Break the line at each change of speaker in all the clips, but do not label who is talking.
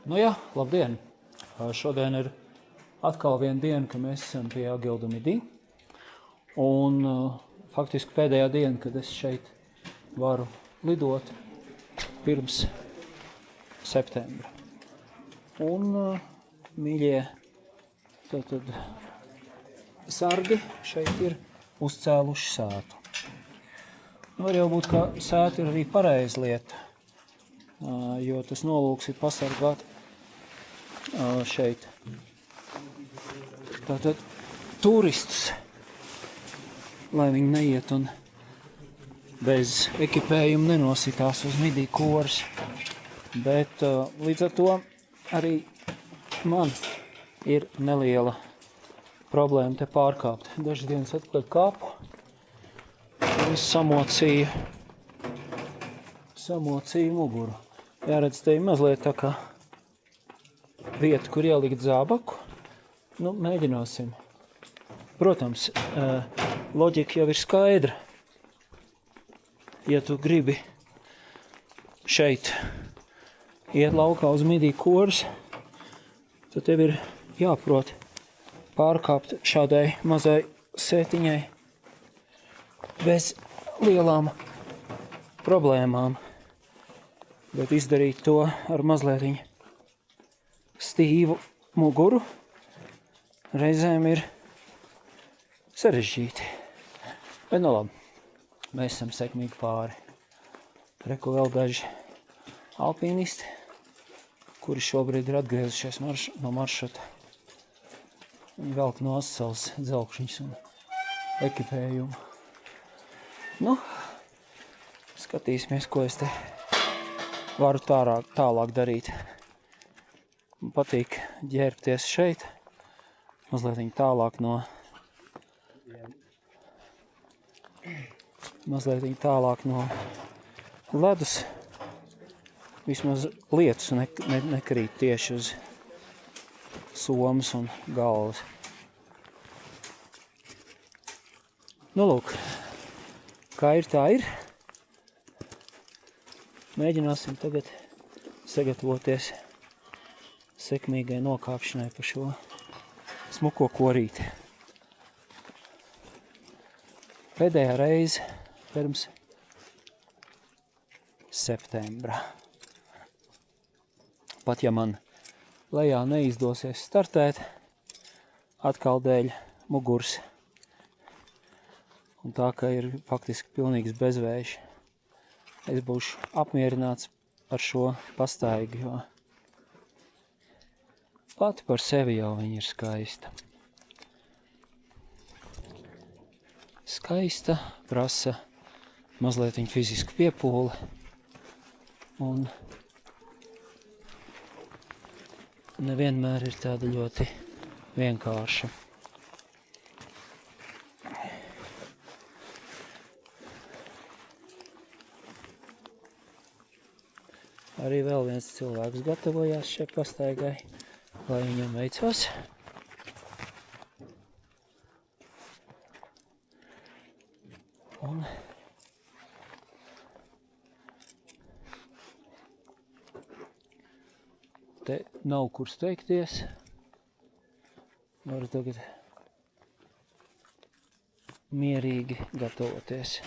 Nu jā, labdien! Šodien ir atkal viena diena, ka mēs esam pie Agildumidī. Un faktiski pēdējā diena, kad es šeit varu lidot pirms septembra. Un mīļie tad sargi šeit ir uzcēluši sētu. Var jau būt, ka sēta ir arī pareiza lieta, jo tas nolūks ir pasargāt šeit tātad turistus, lai viņi neiet un bez ekipējuma nenositās uz midī kors. Bet līdz ar to arī man ir neliela problēma te pārkāpt. Dažas dienas atpakaļ kāpu un samocīju muguru. Jāredz, te ir mazliet tā kā vieta, kur ielikt zābaku. Nu, mēģināsim. Protams, loģika jau ir skaidra. Ja tu gribi šeit iet laukā uz midī kors, tad tev ir jāprot pārkāpt šādai mazai sētiņai bez lielām problēmām, bet izdarīt to ar mazlietiņu stīvu muguru reizēm ir sarežģīti. Bet nu labi, mēs esam sekmīgi pāri. Reku vēl daži alpīnisti, kuri šobrīd ir atgriezušies no maršruta. Viņi velk nost savus dzelkšņus un ekipējumu. Nu, skatīsimies, ko es te varu tālāk darīt. Man patīk ģērbties šeit, mazliet tālāk no ledus. Vismaz lietus nekrīt tieši uz somas un galvas. Nu, lūk, kā ir, tā ir. Mēģināsim tagad sagatavoties sekmīgai nokāpšanai pa šo smuko korīti. Pēdējā reize pirms septembra. Pat ja man lejā neizdosies startēt, atkal dēļ muguras. Un tā, ka ir faktiski pilnīgs bezvējš, es būšu apmierināts ar šo pastaigu, jo pati par sevi jau viņa ir skaista. Skaista, prasa mazliet fizisku piepūli un nevienmēr ir tāda ļoti vienkārša. Arī vēl viens cilvēks gatavojās šai pastaigai, lai viņam veicos. Un te nav kur steigties. Varu tagad mierīgi gatavoties.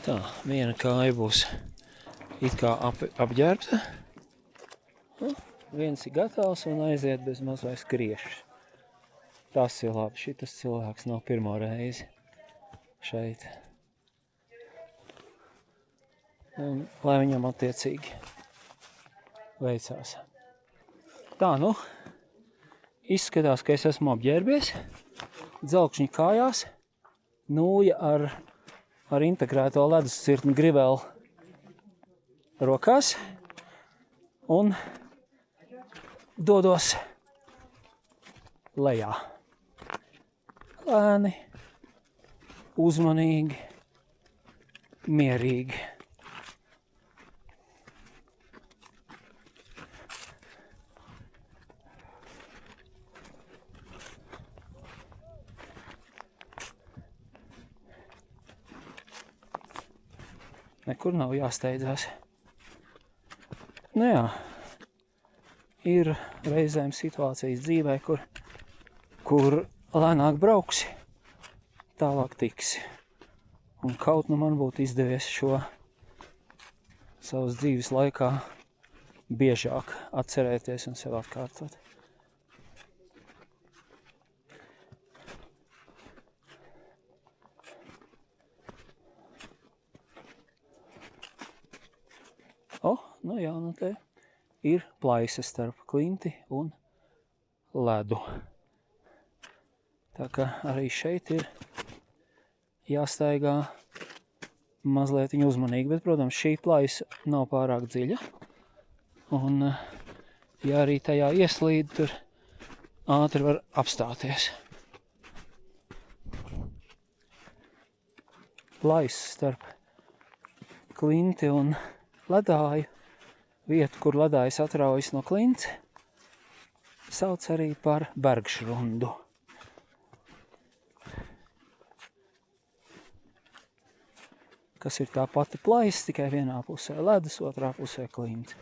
Tā, viena kāja būs it kā apģērbta. Viens ir gatavs un aiziet bez maz vai skriešas. Tas ir labi, šitas cilvēks nav pirmo reizi šeit. Un, lai viņam attiecīgi veicās. Tā, nu, izskatās, ka es esmu apģērbies, dzelkšņi kājās, nūja ar integrēto ledus cirtni grivelu rokās un dodos lejā. Lēni, uzmanīgi, mierīgi. Nekur nav jāsteidzās. Nu jā, ir reizēm situācijas dzīvē, kur lēnāk brauksi, tālāk tiksi. Un kaut nu man būtu izdevies šo savas dzīves laikā biežāk atcerēties un sev atkārtot. Nu jā, nu te ir plaisa starp klinti un ledu. Tā kā arī šeit ir jāstaigā mazliet uzmanīgi, bet, protams, šī plaisa nav pārāk dziļa. Un, ja arī tajā ieslīd, tur ātri var apstāties. Plaisa starp klinti un ledāju, vietu, kur ledājs atraujas no klints, sauc arī par bergšrundu. Kas ir tā pati plaisa, tikai vienā pusē ledus, otrā pusē klints.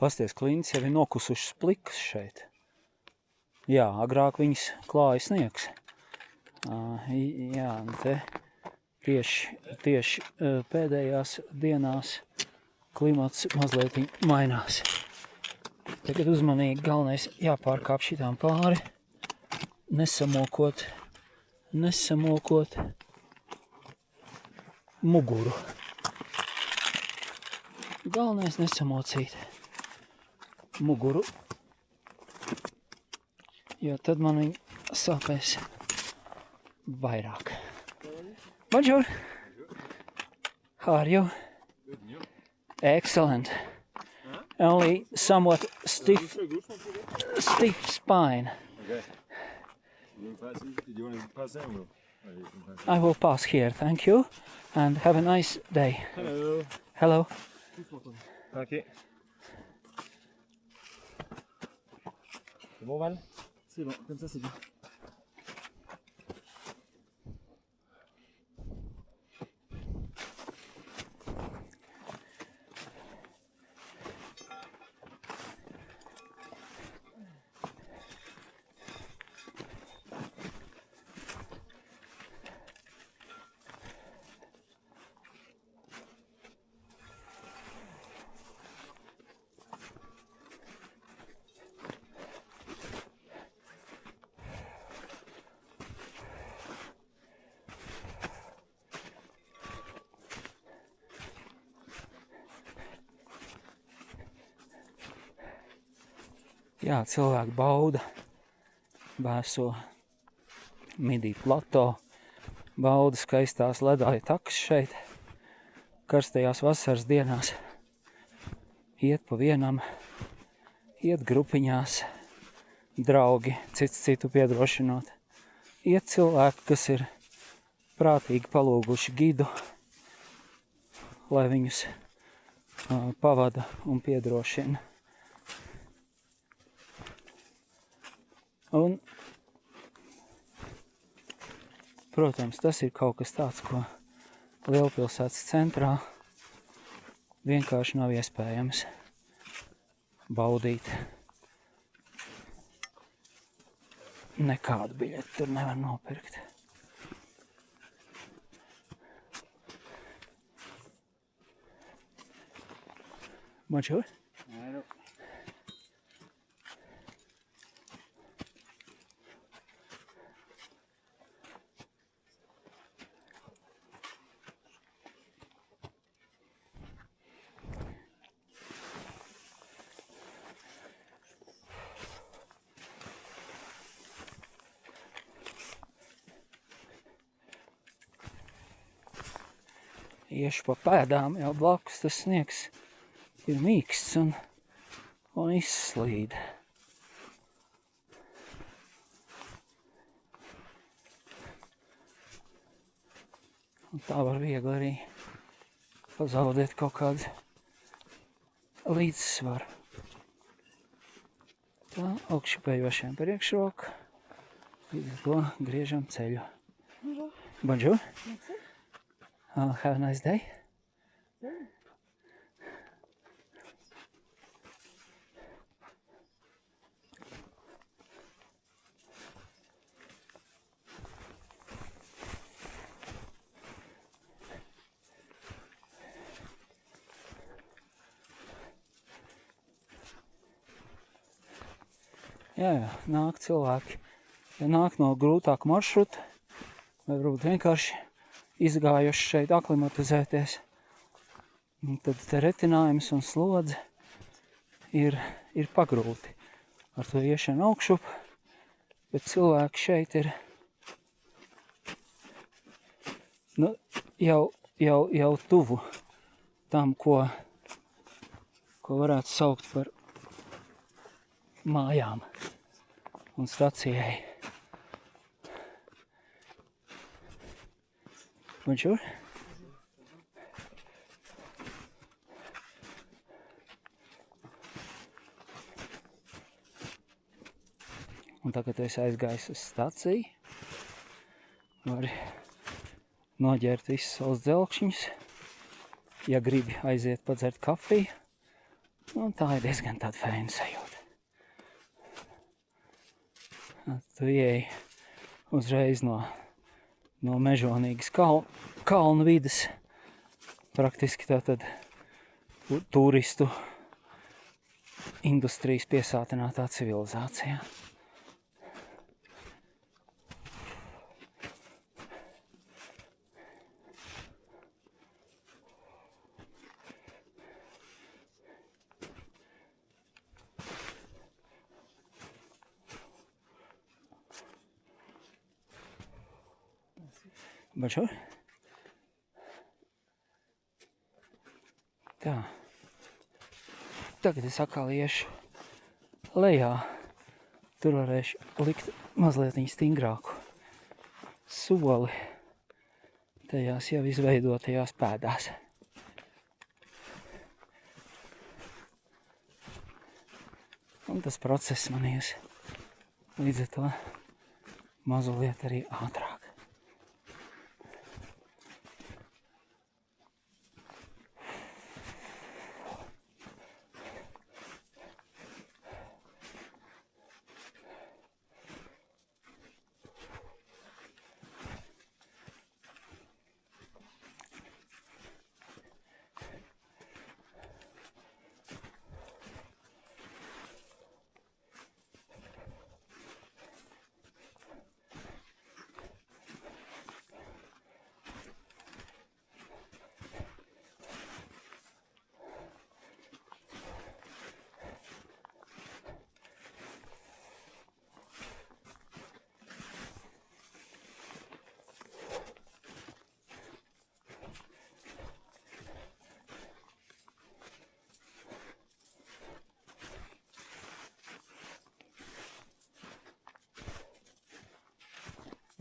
Pasties, klints jau ir nokusušas plikas šeit. Jā, agrāk viņas klāja sniegs. Jā, te tieši pēdējās dienās klimats mazliet mainās. Tagad uzmanīgi galvenais jāpārkāp šitām pāri, nesamokot muguru. Galvenais nesamocīt muguru, jo tad man viņa sāpēs vairāk. Bonjour! How are you? Excellent. Only somewhat stiff spine.
Okay. Do you want to pass them?
I will pass here, thank you, and have a nice day.
Hello.
Hello.
Ok. C'est bon, Val?
C'est bon, comme ça c'est bien.
Jā, cilvēki bauda vēso Midī plato, bauda skaistās ledāja takas šeit, karstajās vasaras dienās. Iet pa vienam, iet grupiņās, draugi, cits citu piedrošinot. Iet cilvēki, kas ir prātīgi palūguši gidu, lai viņus pavada un piedrošina. Un Protams, tas ir kaut kas tāds, ko lielpilsētas centrā vienkārši nav iespējams baudīt. Nekādu biļeti tur nevar nopirkt. Bonjour. Iešu pa pēdām, jau blakus tas sniegs ir mīksts un izslīd. Un tā var viegli arī pazaudēt kaut kādu līdzsvaru. Tā, augšupējošiem priekšroku, līdz ar to griežam ceļu. Bonjour. Have a nice day. Jā, nāk cilvēki, ja nāk no grūtāka maršruta, vai varbūt vienkārši izgājuši šeit aklimatizēties, tad te retinājums un slodze ir pagrūti ar to iešanu augšup, bet cilvēki šeit ir jau tuvu tam, ko varētu saukt par mājām un stacijai. Bonjour. Un tagad es aizgājis uz staciju. Vari noģērt visus savus dzelkšņus. Ja gribi aiziet padzert kafiju. Un tā ir diezgan tāda fēna sajūta. Tu ieeji uzreiz no mežonīgas kalnu vides, praktiski tātad turistu industrijas piesātinātā civilizācijā. Bonjour. Tā. Tagad es atkal iešu lejā. Tur varēšu likt mazliet stingrāku soli tajās jau izveidotajās pēdās. Un tas process man ies līdz ar to mazliet arī ātrāk.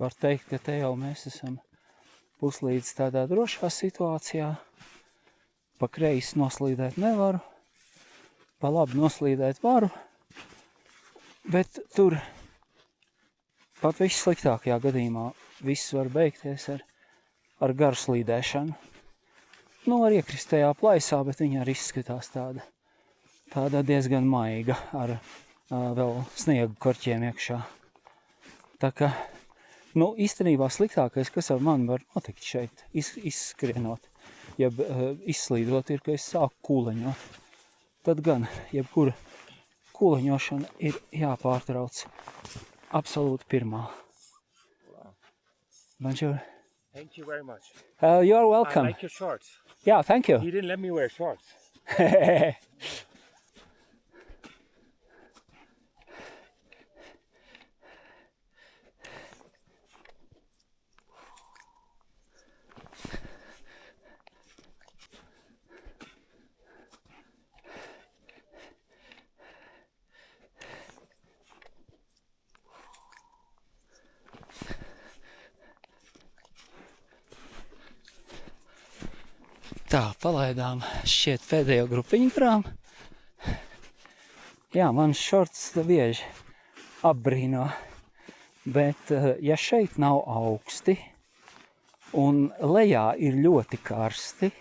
Var teikt, ka te jau mēs esam puslīdz tādā drošā situācijā. Pa kreisi noslīdēt nevaru, pa labi noslīdēt varu, bet tur pat viss sliktākajā gadījumā viss var beigties ar garu slīdēšanu. Nu, var iekrist tajā plaisā, bet viņa arī izskatās tāda diezgan maiga ar vēl sniegu korķiem iekšā. Tā kā, nu, īstenībā sliktākais, kas ar mani var notikt šeit, izskrienot, jeb izslīdot, ir, ka es sāku kūleņot. Tad gan, jebkura kūleņošana ir jāpārtrauc absolūti pirmā. Bonjour.
Thank you very much.
You're welcome.
I like your shorts.
Yeah, thank you.
You didn't let me wear shorts.
Tā, palaidām šķiet pēdējo grupiņu grām. Jā, man šorts bieži apbrīno, bet ja šeit nav augsti un lejā ir ļoti karsti,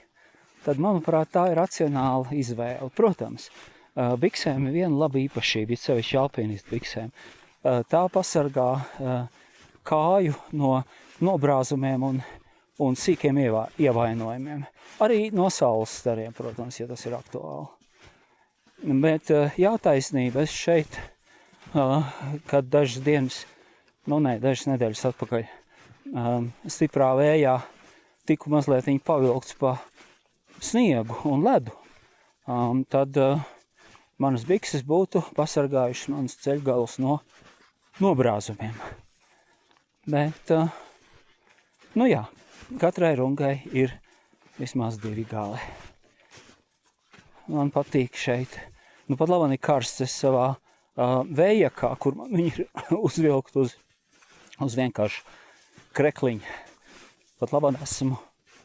tad, manuprāt, tā ir racionāla izvēle. Protams, biksēm ir viena laba īpašība, it sevišķi alpinistu biksēm. Tā pasargā kāju no nobrāzumiem un sīkiem ievainojumiem. Arī no saules stariem, protams, ja tas ir aktuāli. Bet jātaisnība, es šeit, kad dažas dienas, dažas nedēļas atpakaļ, stiprā vējā tiku mazliet pavilkts pa sniegu un ledu, tad manas bikses būtu pasargājušas manas ceļgalus no nobrāzumiem. Bet, nu jā, katrai rungai ir vismaz 2 gali. Man patīk šeit. Nu, pat labāk ir karsts, es savā vējakā, kur man viņi ir uzvilkt uz vienkārši krekliņu. Pat labāk esmu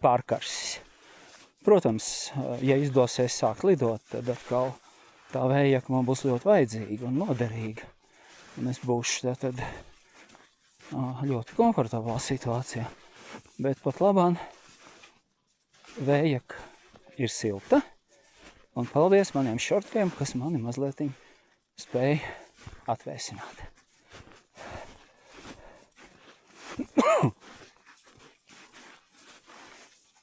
pārkarsis. Protams, ja izdosies sākt lidot, tad atkal tā vējaka man būs ļoti vajadzīga un noderīga. Un es būšu tad ļoti komfortablā situācijā. Bet pat labāk vējaka ir silta, un paldies maniem šortiem, kas mani mazliet spēja atvēsināt.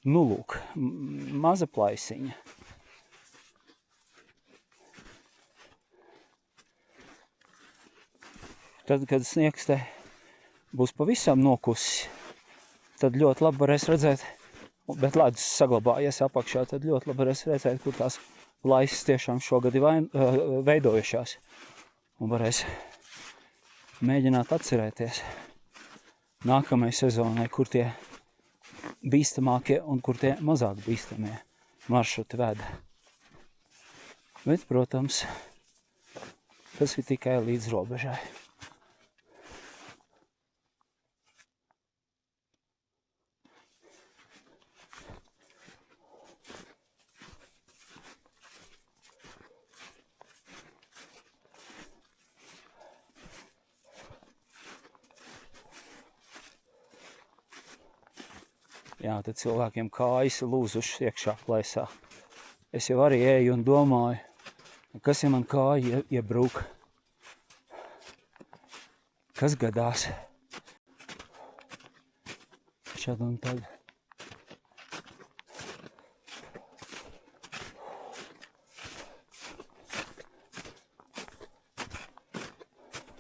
Nu, lūk, maza plaisiņa. Tad, kad sniegs te būs pavisam nokusis, tad ļoti labi varēs redzēt, bet ledus saglabājies apakšā, tad ļoti labi varēs redzēt, kur tās laisas tiešām šogad ir veidojušās. Un varēs mēģināt atcerēties nākamajai sezonai, kur tie bīstamākie un kur tie mazāk bīstamie maršruti veda. Bet, protams, tas ir tikai līdz robežai. Jā, tad cilvēkiem kājas lūzušas iekšā plaisā. Es jau arī eju un domāju, kas ja man kāja iebrūk? Kas gadās? Šad un tad.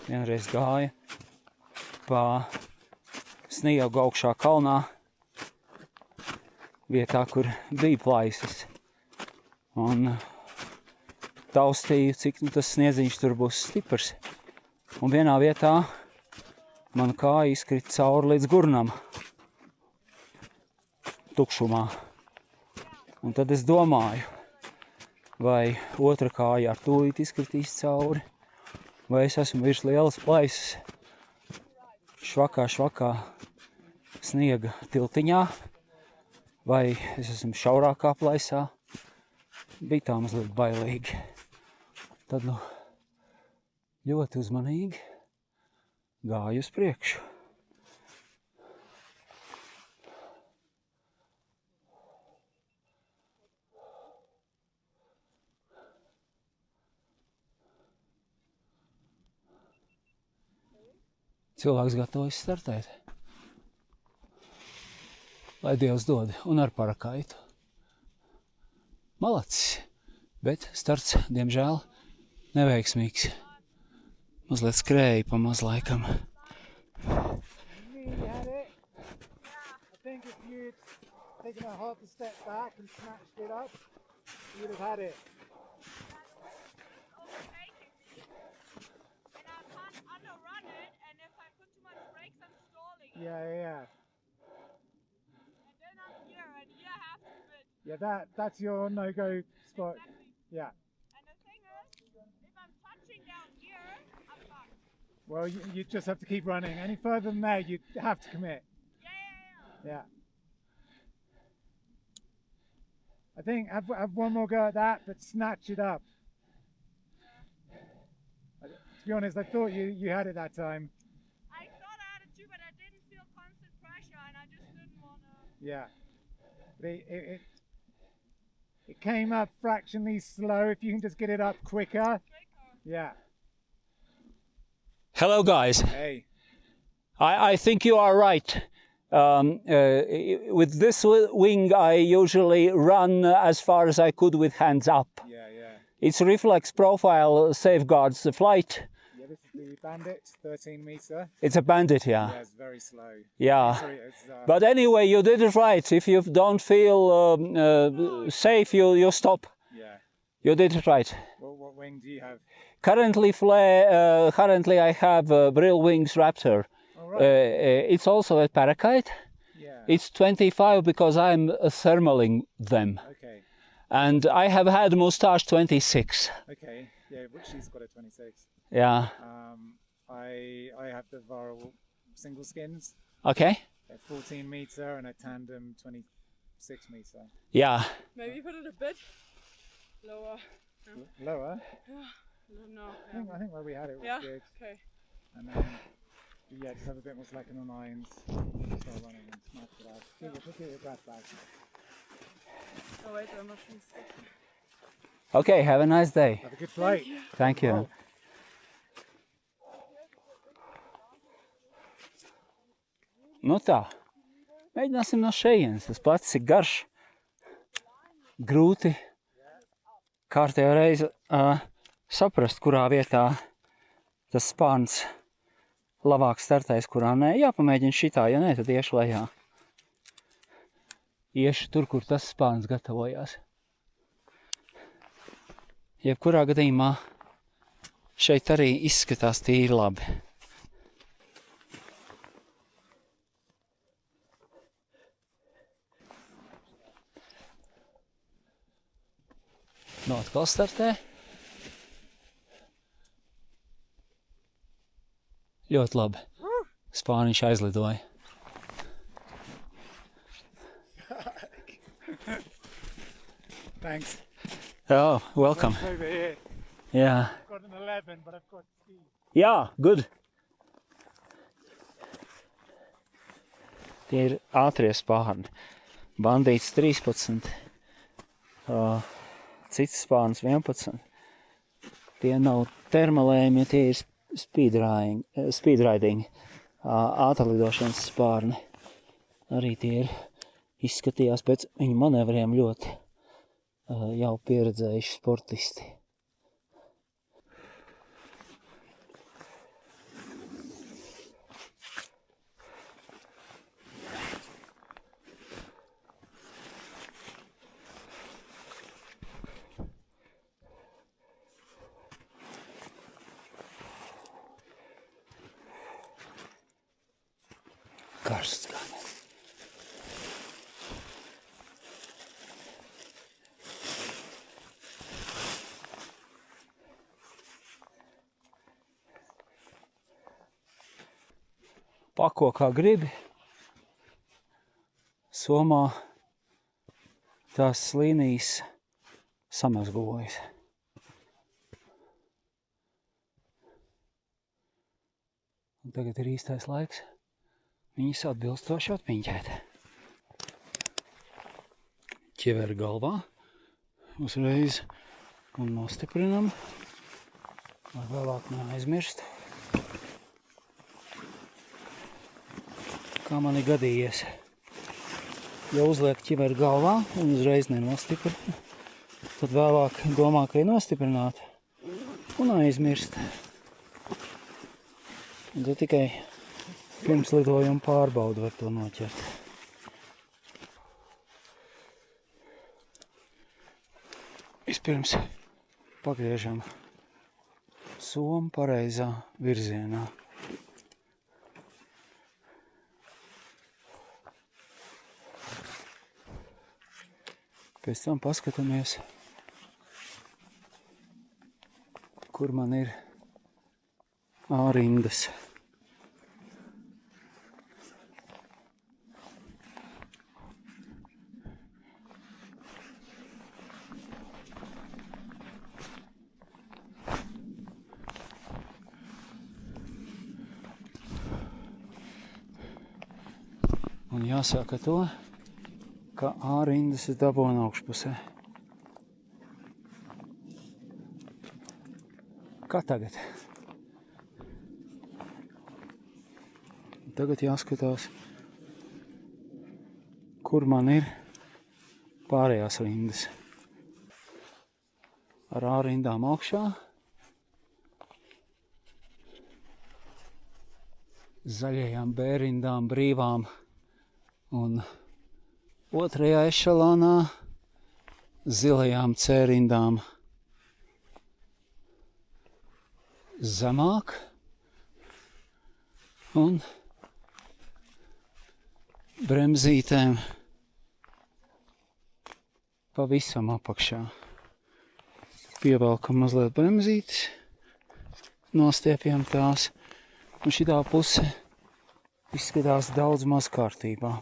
Vienreiz gāja pa sniegu augšā kalnā, vietā, kur bija plaisas. Un taustīju, cik tas sniedziņš tur būs stiprs. Un vienā vietā man kāja izkrita cauri līdz gurnam. Tukšumā. Un tad es domāju, vai otra kāja ar tūlīt izkritīs cauri, vai es esmu virs lielas plaisas švakā sniega tiltiņā, vai es esmu šaurākā plaisā. Bija tā mazliet bailīgi. Tad, ļoti uzmanīgi gāju uz priekšu. Cilvēks gatavojas startēt. Lai Dievs dod, un ar parakaitu. Malacis, bet starts, diemžēl, neveiksmīgs. Mazliet skrēja pa maz laikam.
Nearly had it. I think if you'd taken a half a step back and snatched it up, you'd have had it. Yeah.
And then I'm here, and you have to win.
Yeah, that's your no-go spot.
Exactly.
Yeah.
And the thing is, if I'm touching down here, I'm fucked.
Well, you just have to keep running. Any further than there, you have to commit.
Yeah.
Yeah. I think have one more go at that, but snatch it up. To be honest, I thought you had it that time.
I thought I had it too, but I didn't feel constant pressure, and I just didn't want to.
Yeah. But it came up fractionally slow. If you can just get it up quicker. Yeah.
Hello guys.
Hey.
I think you are right. With this wing I usually run as far as I could with hands up.
Yeah.
Its reflex profile safeguards the flight.
Yeah, this is the Bandit, 13 meter.
It's a Bandit,
Yeah, it's very slow.
Yeah.
Sorry, it's,
But anyway, you did it right. If you don't feel safe, you stop.
yeah.
You did it right.
What wing do you have?
Currently I have Brill Wings Raptor.
All right.
It's also a Parakite.
Yeah.
It's 25 because I'm thermaling them.
Okay.
And I have had Moustache 26.
Okay. Yeah, she's got a 26.
Yeah.
I have the Varrow single skins.
Okay.
A 14 meter and a tandem 26 meter.
Yeah.
Maybe put it a bit lower.
Lower.
No.
I think where we had it was
Yeah.
good.
Okay.
And then just have a bit more slack on irons. Start running and smash it out. Get your breath back.
Oh wait, I'm not sure.
Okay, have a nice day.
Have a good flight.
Thank you. Nu tā. Mēģināsim no šejienes. Tas plats ir garš. Grūti kārtējo reizi saprast, kurā vietā tas spārns labāk startais, kurā nē. Jāpamēģina šitā, ja nē, tad iešu lejā. Iešu tur, kur tas spārns gatavojās. Jebkurā gadījumā šeit arī izskatās tīri labi. Nu, atkal startē. Ļoti labi. Spāniņš aizlidoja.
Thanks.
Oh, welcome.
Over here.
Yeah.
I've got an 11, but I've got speed.
Jā, good. Tie ir ātrie spārni. Bandīts 13. Cits spārns 11. Tie nav termalējumi, tie ir speedriding, ātrlidošanas spārni. Arī tie ir izskatījās pēc viņu manevriem ļoti jau pieredzējuši sportisti. Karsts gan. Pako kā gribi. Somā tās līnijas samazgojas. Un tagad ir īstais laiks viņas atbilstoši atpiņķēt. Ķiver galvā uzreiz un nostiprinam, lai vēlāk neaizmirst. kā man ir gadījies. Ja uzliek ķiveri galvā un uzreiz nenostiprina, tad vēlāk domā, ka ir nostiprināta un aizmirst. Un tad tikai pirms lidojuma pārbaudu var to noķert. Vispirms pagriežam somu pareizā virzienā. Pēc tam paskatāmies, kur man ir ārindas. Un jāsāk ar to, ka ārindas ir dabūna augšpusē. Kā tagad? Tagad jāskatās, kur man ir pārējās rindas. Ar ārindām augšā, zaļajām bērindām brīvām un otrajā ešalonā zilajām cērindām zemāk un bremzītēm pavisam apakšā. Pievelkam mazliet bremzītes, nostiepjam tās, un šitā puse izskatās daudz maz kārtībā.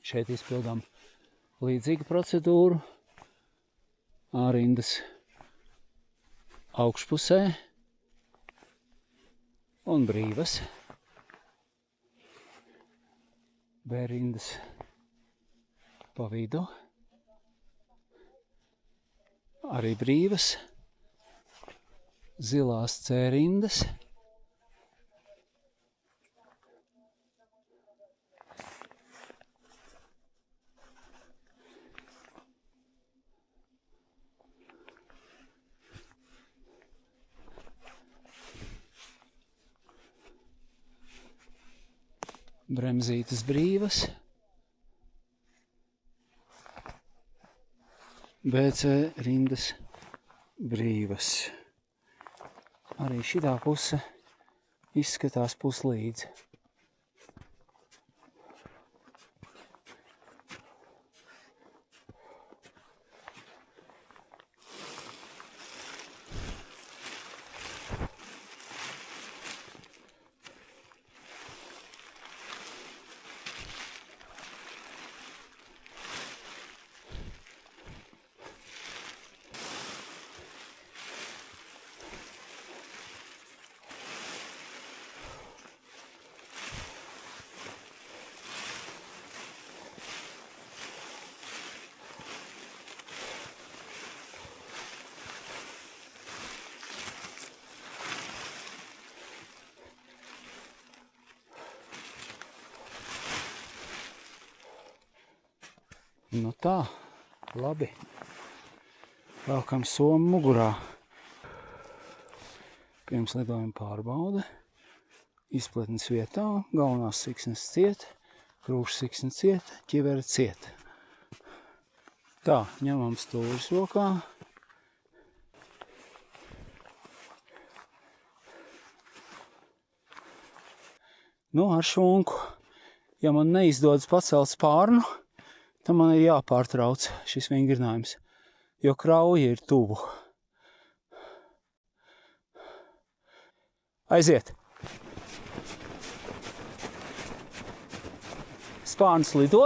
Šeit izpildām līdzīgu procedūru. Ārindas augšpusē un brīvas. Bērindas pa vidu. Arī brīvas. Zilās cērindas. Bremzītes brīvas, BC rindas brīvas. Arī šitā puse izskatās puslīdzi. Nu tā, labi. Velkam somu mugurā. Pirms lidojuma pārbaude. Izpletnes vietā, galvenās siksnes ciet, krūšas siksnes ciet, ķivere ciet. Tā, ņemam stūris rokā. Nu, ar šunku. Ja man neizdodas pacelt spārnu, tad man ir jāpārtrauc šis vingrinājums. jo krauja ir tuvu. Aiziet! Spānis lido,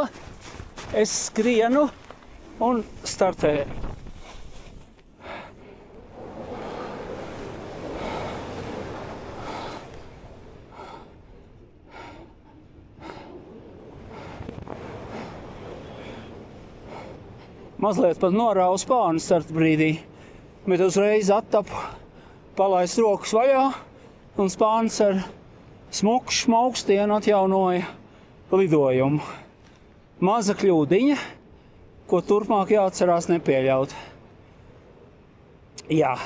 es skrienu un startēju. Mazliet pat norāvu spāni starta brīdī, bet uzreiz attapu, palaist rokas vaļā, un spānis ar smuku šmaukstienu atjaunoja lidojumu. Maza kļūdiņa, ko turpmāk jāatcerās nepieļaut. Jā.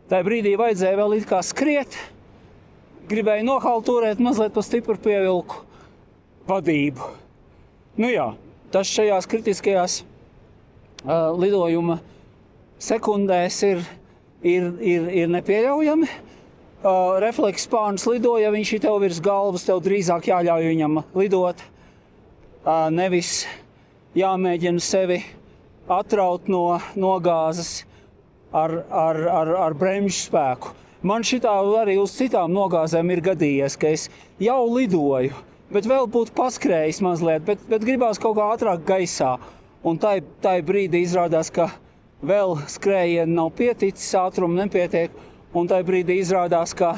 Tai brīdī vajadzēja vēl it kā skriet, gribēju nohaltūrēt, mazliet pa stipru pievilku vadību. Nu jā, tas šajās kritiskajās lidojuma sekundēs ir nepieļaujami. Refleks spānis lido, ja viņš ir tev virs galvas, tev drīzāk jāļauj viņam lidot. Nevis jāmēģina sevi atraut no nogāzes ar bremžu spēku. Man šitā arī uz citām nogāzēm ir gadījies, ka es jau lidoju, bet vēl būtu paskrējis mazliet, bet gribās kaut kā ātrāk gaisā. Un tai brīdī izrādās, ka vēl skrējienu nav pieticis, ātrumu nepietiek, un tai brīdī izrādās, ka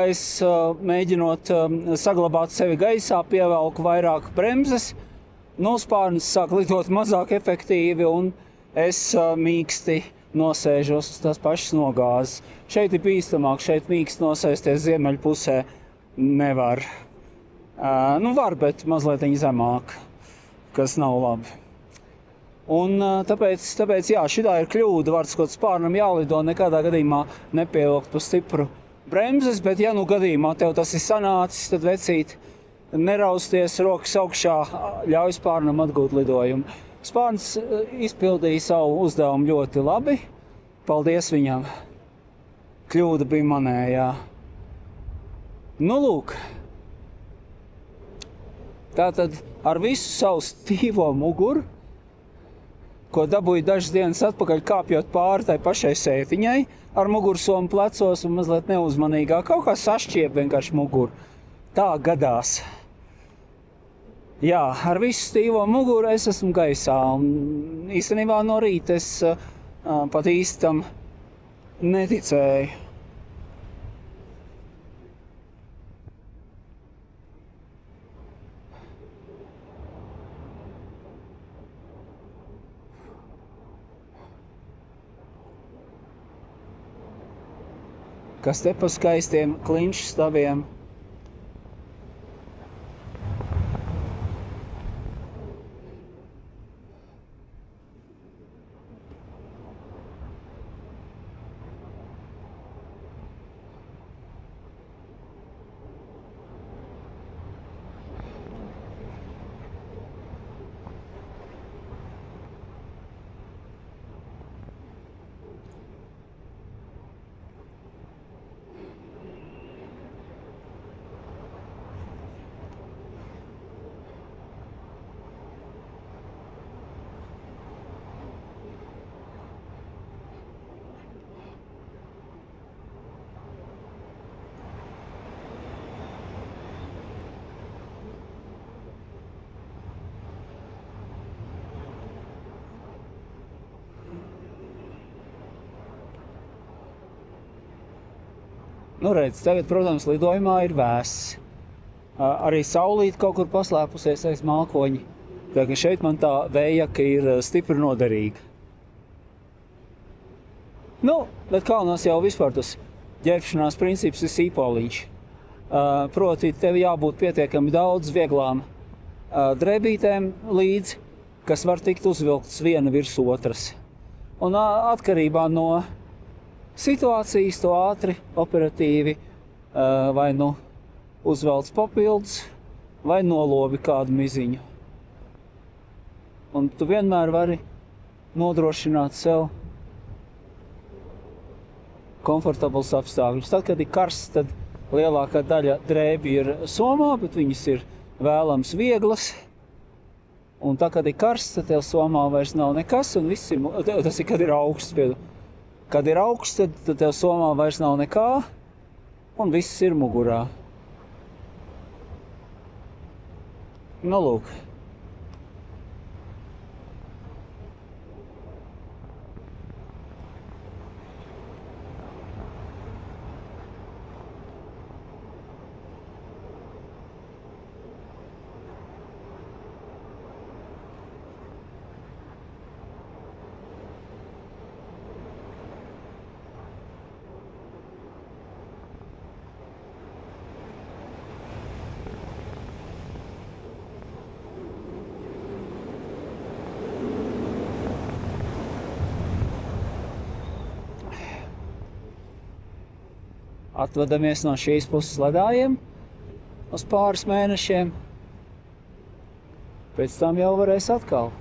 es mēģinot saglabāt sevi gaisā, pievelku vairāk bremzes, spārnis sāk lidot mazāk efektīvi, un es mīksti nosēžos uz tās pašas nogāzes. Šeit ir bīstamāk, šeit mīksti nosēsties ziemeļu pusē nevar. Var, bet mazliet zemāk, kas nav labi. Un tāpēc jā, šitā ir kļūda, var spārnam jālido, nekādā gadījumā nepievilkt pa stipru bremzes, bet ja gadījumā tev tas ir sanācis, tad vecīt nerausties, rokas augšā, ļauj spārnam atgūt lidojumu. Spārns izpildīja savu uzdevumu ļoti labi, paldies viņam, kļūda bija manējā. Lūk, tātad ar visu savu stīvo muguru, ko dabūju dažas dienas atpakaļ kāpjot pāri tai pašai sētiņai, ar mugursomu plecos un mazliet neuzmanīgāk, kaut kā sašķiep vienkārši muguru. Tā gadās. Jā, ar visu stīvo muguru es esmu gaisā, un īstenībā no rīta es pat īstam neticēju. Kas te pa skaistiem klinšu stāviem. Redz, tagad, protams, lidojumā ir vēss. Arī saulīte kaut kur paslēpusies aiz mākoņi. Tā ka šeit man tā vējaka ir stipri noderīga. Bet kalnos jau vispār tas ģērbšanās princips ir sīpoliņš. Proti, tev jābūt pietiekami daudz vieglām drēbītēm līdz, kas var tikt uzvilktas viena virs otras. Un atkarībā no situācijas to ātri, operatīvi, vai uzvelc papildus, vai nolobi kādu miziņu. Un tu vienmēr vari nodrošināt sev komfortables apstākļus. Tad, kad ir karsts, tad lielākā daļa drēbju ir somā, bet viņas ir vēlams vieglas. Un tā, kad ir karsts, tad tev somā vairs nav nekas, un viss ir, tas ir, kad ir augsts. Kad ir augsts, tad tev somā vairs nav nekā, un viss ir mugurā. Nu, lūk. Atvadamies no šīs puses ledājiem uz pāris mēnešiem. Pēc tam jau varēs atkal.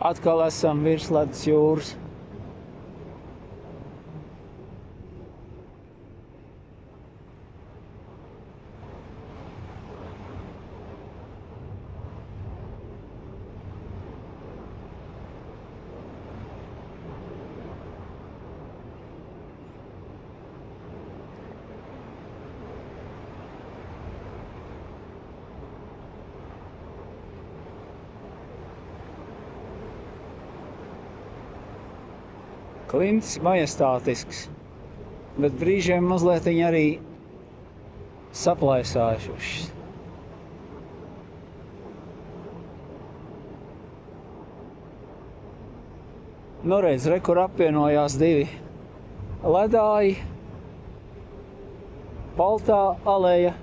Atkal esam virs ledus jūras. Klints majestātisks, bet brīžiem mazliet viņi arī saplaisājušies. Nu redz, re, kur apvienojās divi ledāji, baltā aleja.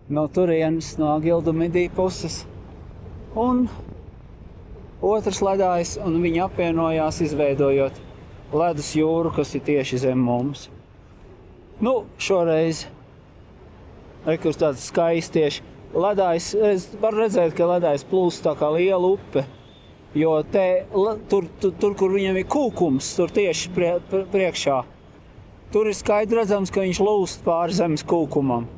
No turienes, no Agildumidī puses, un otrs ledājs, un viņi apvienojās, izveidojot ledus jūru, kas ir tieši zem mums. Nu, šoreiz, kur tāds skaists tieši ledājs, var redzēt, ka ledājs plūst tā kā liela upe, jo tur, kur viņam ir kūkums, tur tieši priekšā, tur ir skaidri redzams, ka viņš lūst pāri zemes kūkumam.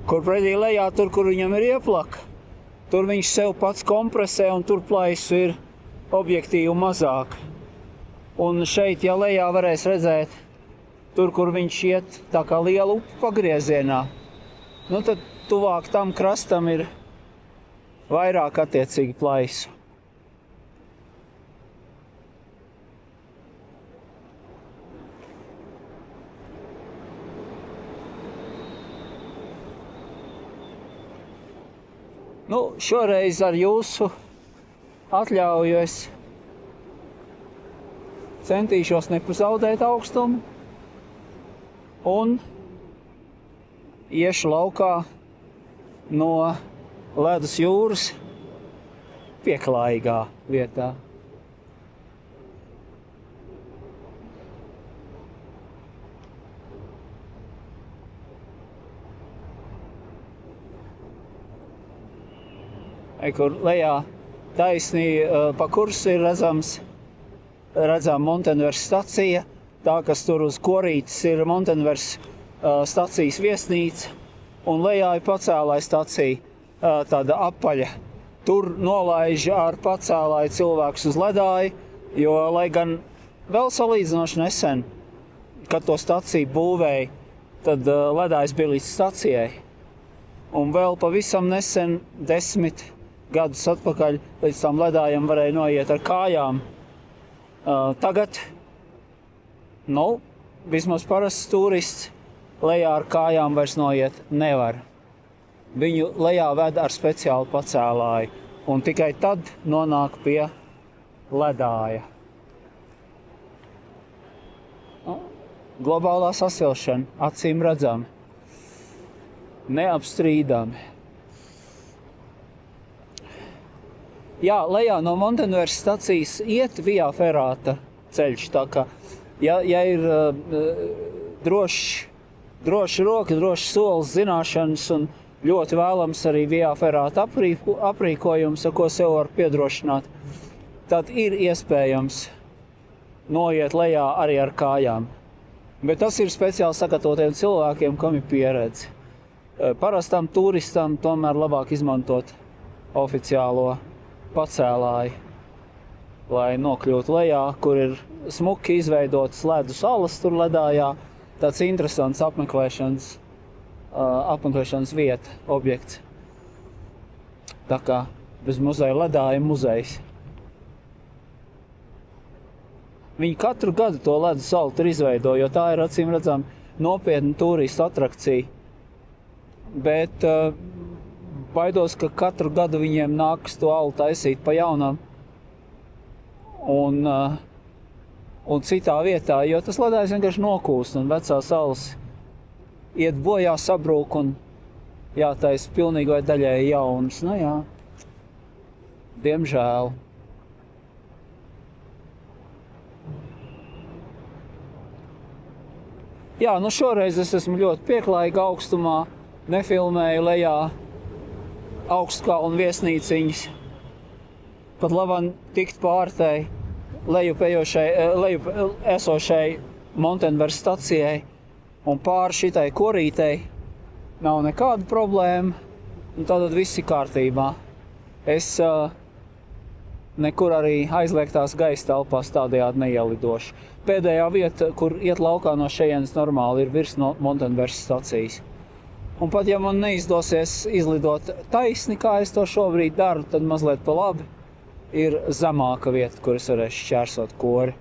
Kur pretī lejā, tur, kur viņam ir ieplaka, tur viņš sev pats kompresē, un tur plaisu ir objektīvi mazāk. Un šeit, ja lejā varēs redzēt, tur, kur viņš iet tā kā liela upe pagriezienā, nu tad tuvāk tam krastam ir vairāk attiecīgi plaisu. Nu, šoreiz ar jūsu atļauju es centīšos nepazaudēt augstumu un iešu laukā no ledus jūras pieklājīgā vietā. kur lejā taisnī pa kursu ir redzama Montenvers stacija, tā, kas tur uz korītes ir Montenvers stacijas viesnīca, un lejā ir pacēlāja stacija, tāda apaļa. Tur nolaiž ar pacēlāju cilvēkus uz ledāju, jo, lai gan vēl salīdzinoši nesen, kad to staciju būvēja, tad ledājs bija līdz stacijai. Un vēl pavisam nesen, 10 gadus atpakaļ, līdz tām ledājām varēja noiet ar kājām. Tagad, vismaz parasts turists lejā ar kājām vairs noiet nevar. Viņu lejā ved ar speciālu pacēlāju, un tikai tad nonāk pie ledāja. Globālā sasilšana, acīm redzami, neapstrīdami. Jā, lejā no Montenvers stacijas iet Via Ferrata ceļš, tā kā, ja ir droši roka, droši solis, zināšanas un ļoti vēlams arī Via Ferrata aprīkojums, ar ko sev var piedrošināt, tad ir iespējams noiet lejā arī ar kājām. Bet tas ir speciāli sagatavotiem cilvēkiem, kam ir pieredze. Parastam turistam tomēr labāk izmantot oficiālo pacēlāju, lai nokļūtu lejā, kur ir smuki izveidotas ledus salas tur ledājā, tāds interesants apmeklēšanas vieta, objekts. Tā kā bez muzeja ledāja muzejs. Viņi katru gadu to ledus salu tur izveido, jo tā ir acīm redzam nopietna turistu atrakcija. Bet baidos, ka katru gadu viņiem nākas to alu taisīt pa jaunam un citā vietā, jo tas ledājs vienkārši nokūst un vecās salas iet bojā, sabrūk un jātaisa pilnīgi vai daļēji jaunas. Jā, diemžēl. Jā, šoreiz es esmu ļoti pieklājīga augstumā, nefilmēju lejā augstkalnu viesnīciņas. Pat labam tikt pārtei lejup esošai Montenvers stacijai un pāri šitai korītei nav nekāda problēma, un tātad viss ir kārtībā. Es nekur arī aizliegtās gaisa telpās tādējādi neielidošu. Pēdējā vieta, kur iet laukā no šejienes normāli, ir virs Montenvers stacijas. Un pat ja man neizdosies izlidot taisni, kā es to šobrīd daru, tad mazliet pa labi ir zemāka vieta, kur es varēšu šķērsot kori.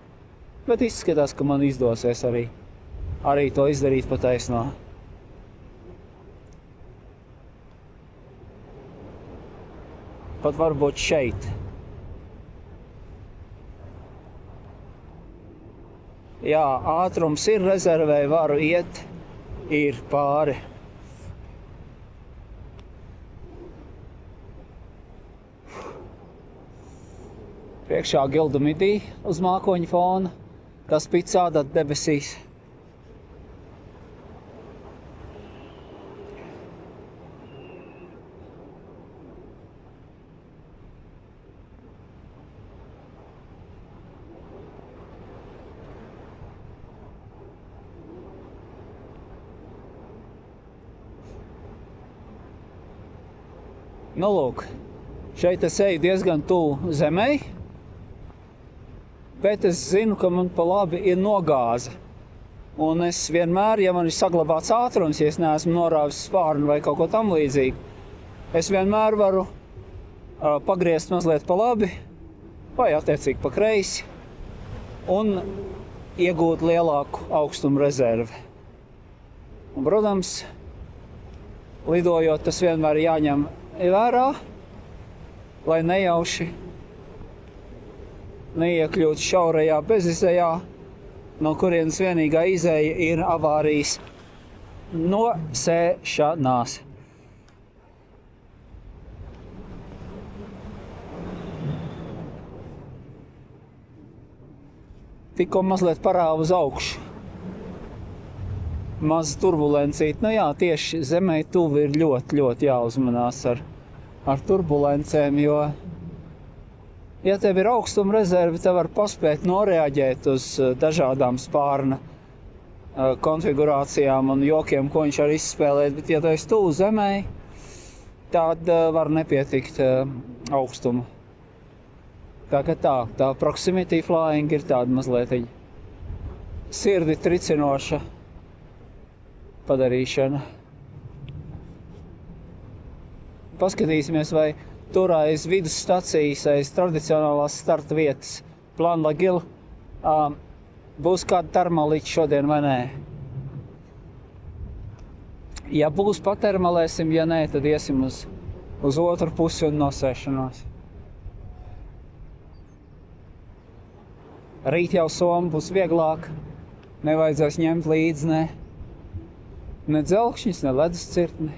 Bet izskatās, ka man izdosies arī to izdarīt pa taisnā. Pat varbūt šeit. Jā, ātrums ir rezervē, varu iet, ir pāri. Priekšā Gildamidī uz mākoņa fona, kas spīd sādāt debesīs. Lūk, šeit es eju diezgan tuvu zemei, bet es zinu, ka man pa labi ir nogāze. Un es vienmēr, ja man ir saglabāts ātrums, ja es neesmu norāvis spārnu vai kaut ko tam līdzīgu, es vienmēr varu pagriezt mazliet pa labi vai attiecīgi pa kreisi un iegūt lielāku augstumu rezervi. Un, protams, lidojot, tas vienmēr jāņem vērā, lai nejauši neiekļūt šaurajā bezizejā, no kurienes vienīgā izeja ir avārijas nosēšanās. Tikko mazliet parāva uz augšu. Maza turbulencīte. Jā, tieši zemē tuvu ir ļoti jāuzmanās ar ar turbulencēm, jo, ja tev ir augstuma rezerve, tev var paspēt noreaģēt uz dažādām spārna konfigurācijām un jokiem, ko viņš var izspēlēt, bet ja tu esi tuvu zemei, tad var nepietikt augstumu. Tā proximity flying ir tāda mazliet sirdi tricinoša padarīšana. Paskatīsimies, vai tur aiz vidus stacijas, aiz tradicionālās starta vietas Plan La Gille būs kāda termalīte šodien vai nē. Ja būs, patermalēsim, ja nē, tad iesim uz otru pusi un nosēšanos. Rīt jau soma būs vieglāk, nevajadzēs ņemt līdzi ne dzelkšņus, ne ledus cirtni.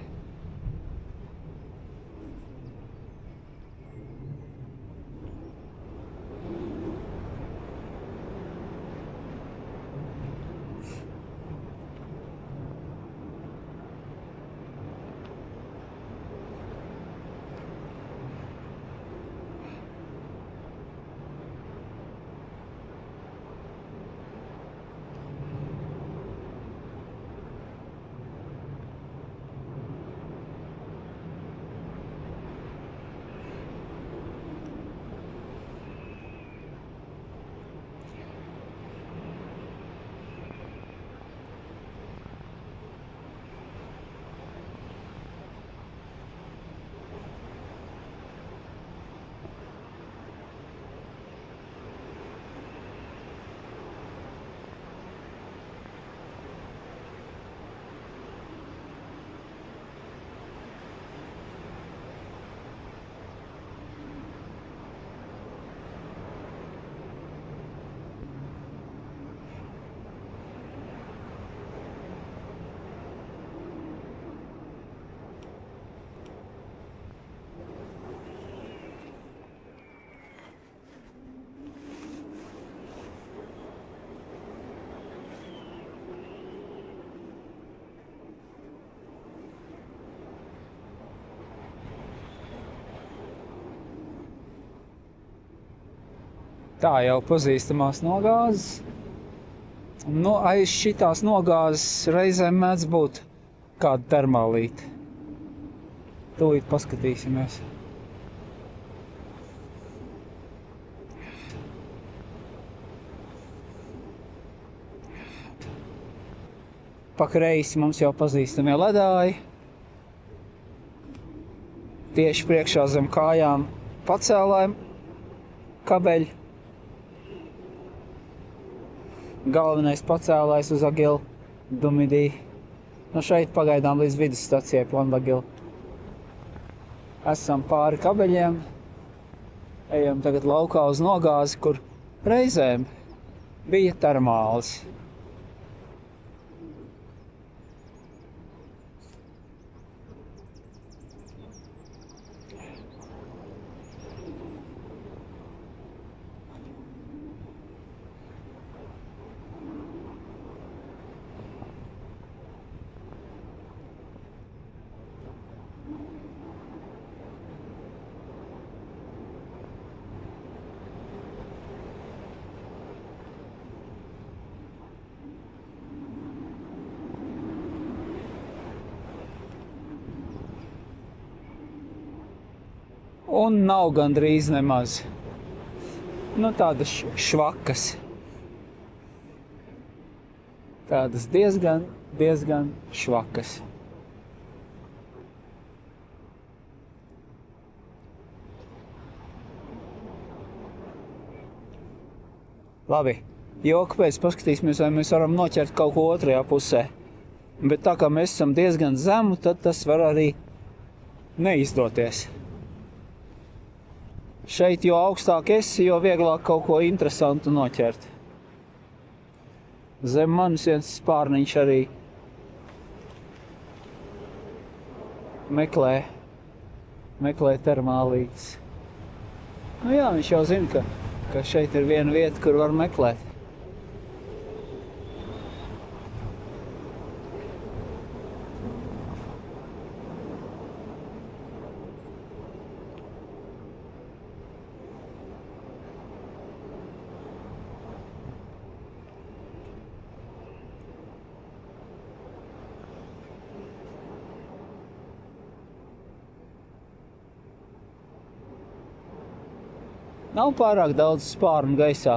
Tā jau pazīstamās nogāzes. Nu, aiz šitās nogāzes reizēm mēdz būt kāda termālīte. Tūlīt paskatīsimies. Pa kreisi mums jau pazīstamie ledāji. Tieši priekšā zem kājām pacēlājumi, kabeļi. Galvenais pacēlājs uz Agile du Midi. Nu šeit pagaidām līdz vidusstacijai Plan La Gille. Esam pāri kabeļiem. Ejam tagad laukā uz nogāzi, kur reizēm bija termāls. Un nav gandrīz nemaz. Nu, tādas švakas. Tādas diezgan švakas. Labi, joku pēc paskatīsimies, vai mēs varam noķert kaut ko otrajā pusē. Bet tā kā mēs esam diezgan zemu, tad tas var arī neizdoties. Šeit, jo augstāk esi, jo vieglāk kaut ko interesantu noķert. Zem manis viens spārniņš arī meklē termālītes. Nu jā, viņš jau zina, ka šeit ir viena vieta, kur var meklēt. Nav pārāk daudz spārnu gaisā.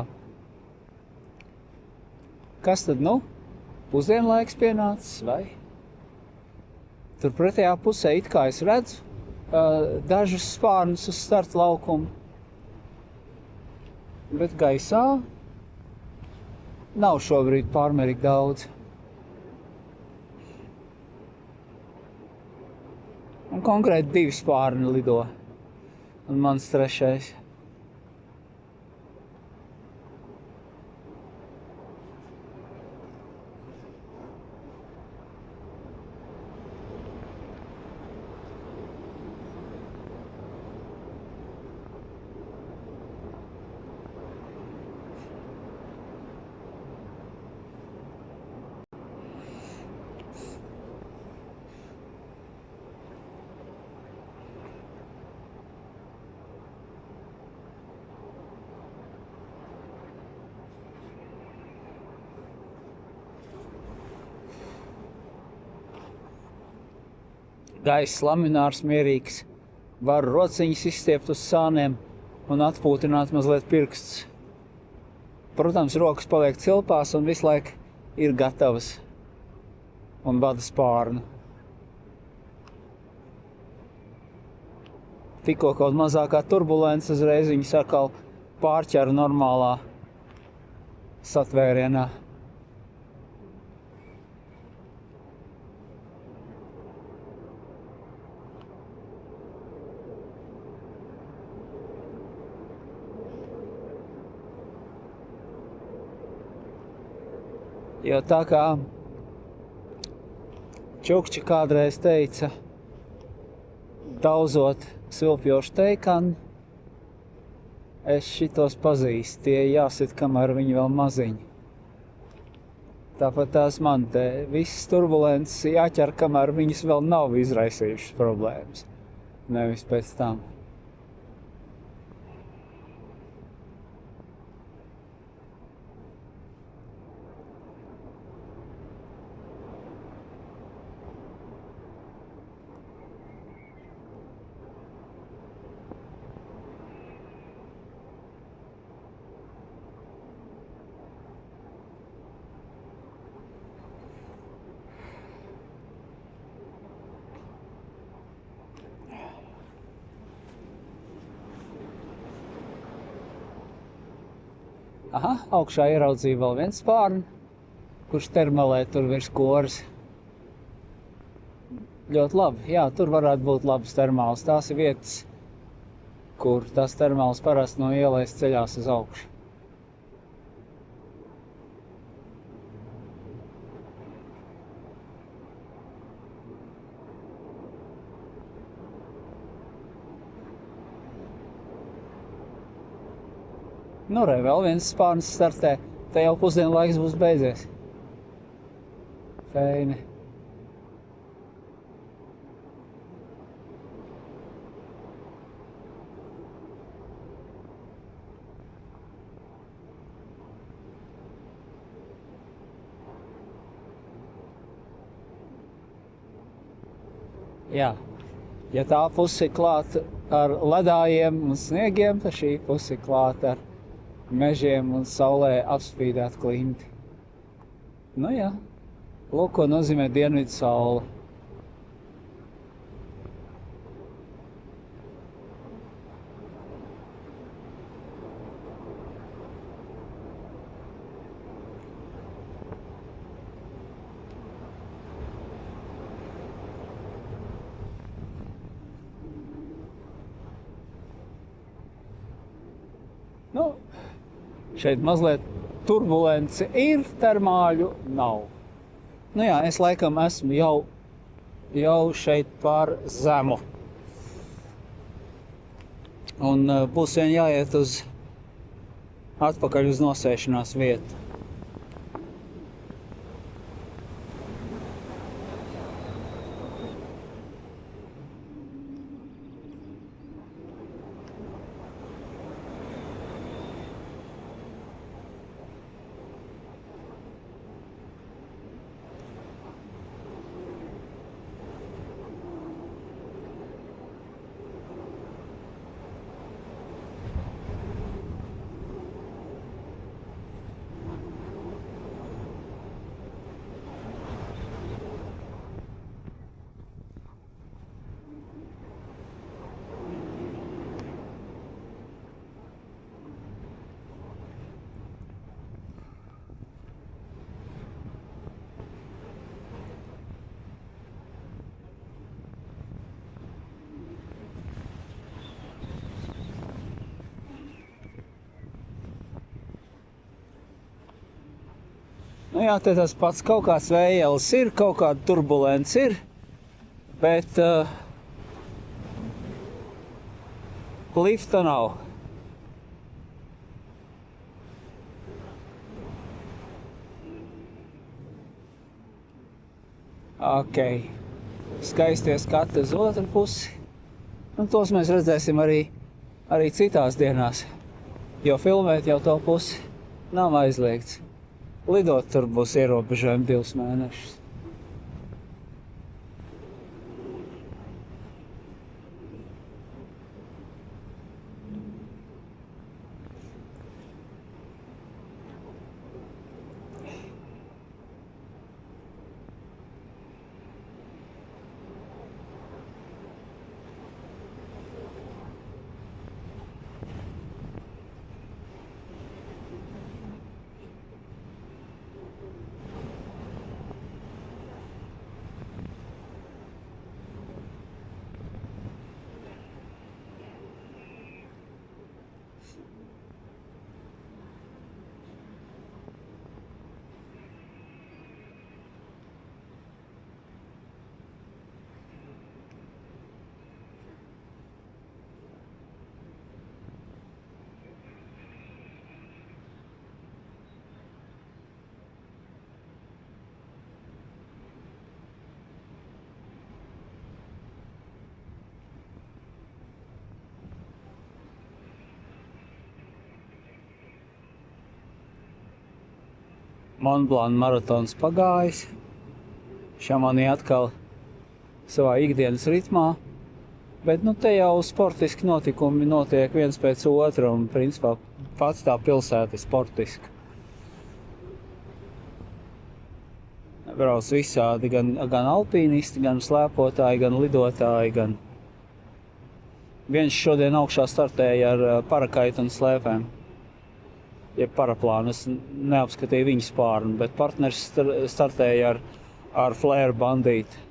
Kas tad nu? Pusdienlaiks pienācis, vai? Tur pretējā pusē it kā es redzu dažus spārnus uz starta laukumu. Bet gaisā nav šobrīd pārmērīgi daudz. Un konkrēti 2 spārni lido. Un mans 3. Gaiss laminārs mierīgs. Varu rociņas izstiept uz sāniem un atpūtināt mazliet pirkstus. Protams, rokas paliek cilpās un visu laiku ir gatavas un vada spārnu. Tikko kaut mazākā turbulence uzreiz viņas atkal pārķera normālā satvērienā. Jo tā kā Čukči kādreiz teica, daudzot svilpjošu teikanu, es šitos pazīstu, tie jāsit, kamēr viņi vēl maziņi. Tāpat tās man te visas turbulences jāķer, kamēr viņas vēl nav izraisījušas problēmas, nevis pēc tam. Aha, augšā ieraudzīju vēl viens spārni, kurš termalē tur virs koras. Ļoti labi, jā, tur varētu būt labas termāls. Tās ir vietas, kur tās termāls parasti no ielas ceļās uz augšu. Nu, re, vēl viens spārns startē. Te jau pusdienlaiks būs beidzies. Feini. Jā. Ja tā puse ir klāta ar ledājiem un sniegiem, tad šī puse ir klāta ar mežiem un saulē apspīdēt klinti. Nu jā, lūk, ko nozīmē dienvidu saule. Nu, šeit mazliet turbulence ir, termāļu nav. Nu jā, es laikam esmu jau šeit par zemu. Un būs vien jāiet atpakaļ uz nosēšanās vietu. Nu jā, te tas pats kaut kāds vējels ir, kaut kāda turbulence ir, bet lifta nav. Ok, skaistie skati uz otru pusi. Un tos mēs redzēsim arī citās dienās, jo filmēt jau to pusi nav aizliegts. Lidot tur būs ierobežojumi 2 mēnešus. Montblanc maratons pagājis. Šamonī atkal savā ikdienas ritmā. Bet nu te jau sportiski notikumi notiek viens pēc otra un principā pats tā pilsēta ir sportiska. Brauc visādi, gan alpīnisti, gan slēpotāji, gan lidotāji, gan... Viens šodien augšā startēja ar parakaitu un slēpēm. Jeb paraplānu, es neapskatīju viņa spārnu, bet partners startēja ar Flare bandīti.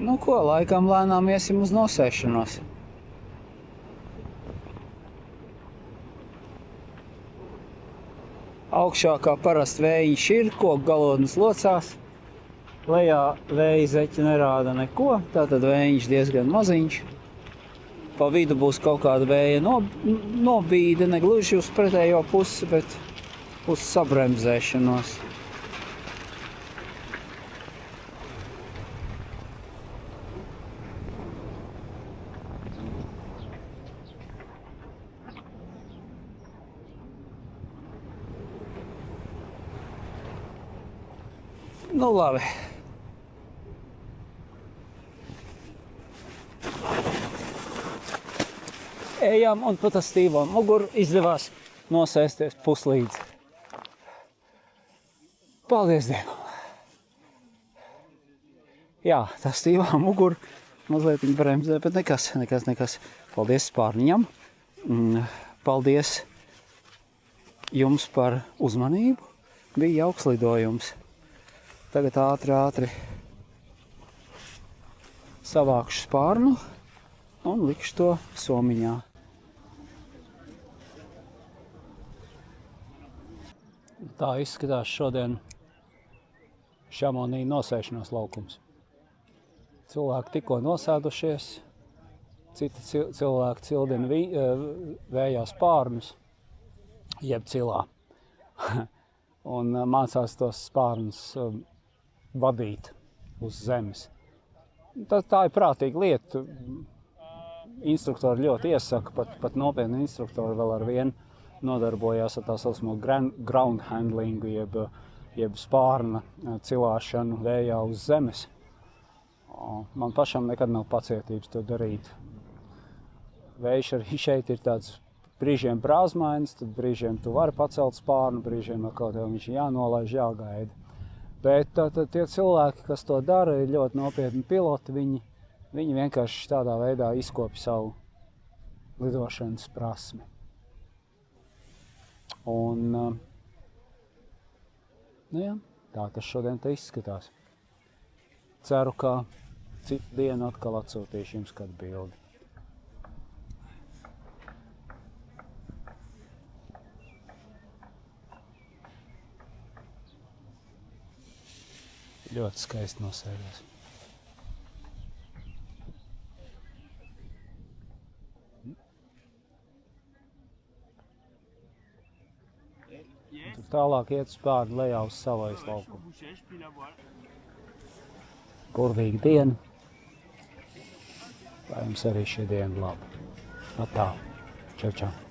Nu ko, laikam lēnām iesim uz nosēšanos. Augšā kā parasti vējiņš ir, koku galotnes locās. Lejā vēja zeķi nerāda neko, tātad vējiņš diezgan maziņš. Pa vidu būs kaut kāda vēja nobīde, ne gluži uz pretējo pusi, bet uz sabremzēšanos. Nu labi. Ejam un pat ar stīvo muguru izdevās nosēsties puslīdz. Paldies Dievam! Jā, tā stīvā mugura mazliet bremzē, bet nekas. Paldies spārniņam. Paldies jums par uzmanību. Bija jauks lidojums. Tagad ātri savākšu spārnu un likšu to somiņā. Tā izskatās šodien Šamonī nosēšanās laukums. Cilvēki tikko nosēdušies, citi cilvēki cildina vējā spārnus, jeb cilā. Un mācās tos spārnus vadīt uz zemes.
Tā ir prātīga lieta. Instruktori ļoti iesaka, pat nopietni instruktori vēl ar vienu nodarbojās ar tā saucamo ground handlingu, jeb spārna cilāšanu vējā uz zemes. Man pašam nekad nav pacietības to darīt. Vējš arī šeit ir tāds brīžiem brāzmains, tad brīžiem tu vari pacelt spārnu, brīžiem kaut kā viņš jānolaiž, jāgaida. Bet tie cilvēki, kas to dara, ir ļoti nopietni piloti, viņi vienkārši tādā veidā izkopja savu lidošanas prasmi. Un, nu jā, tā tas šodien te izskatās. Ceru, ka citu dienu atkal atsūtīšu jums kādu bildi. Ļoti skaisti nosēdies. Tur tālāk iet spārni lejā uz Savvajas laukumu. Burvīga diena. Lai jums arī šī diena laba. Tā. Čau, čau.